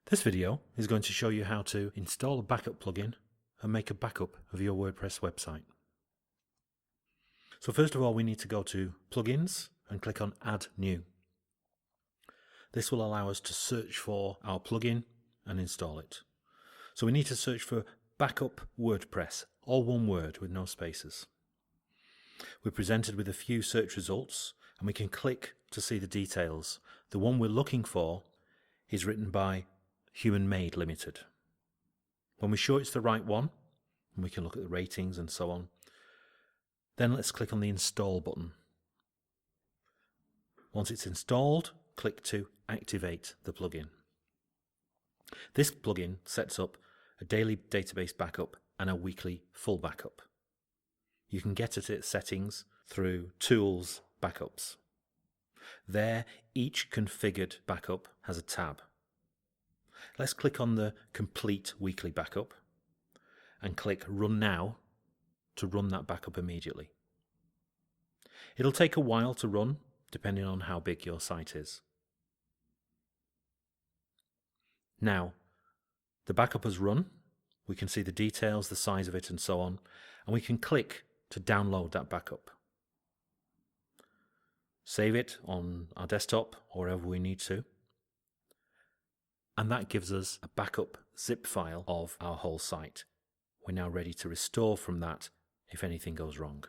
This video is going to show you how to install a backup plugin and make a backup of your WordPress website. So first of all, we need to go to Plugins and click on Add New. This will allow us to search for our plugin and install it. So we need to search for BackUpWordPress, all one word with no spaces. We're presented with a few search results and we can click to see the details. The one we're looking for is written by Human Made Limited. When we're sure it's the right one, and we can look at the ratings and so on, then let's click on the Install button. Once it's installed, click to activate the plugin. This plugin sets up a daily database backup and a weekly full backup. You can get at its settings through Tools, Backups. There, each configured backup has a tab. Let's click on the Complete Weekly Backup and click Run Now to run that backup immediately. It'll take a while to run, depending on how big your site is. Now, the backup has run. We can see the details, the size of it, and so on, and we can click to download that backup. Save it on our desktop or wherever we need to. And that gives us a backup zip file of our whole site. We're now ready to restore from that if anything goes wrong.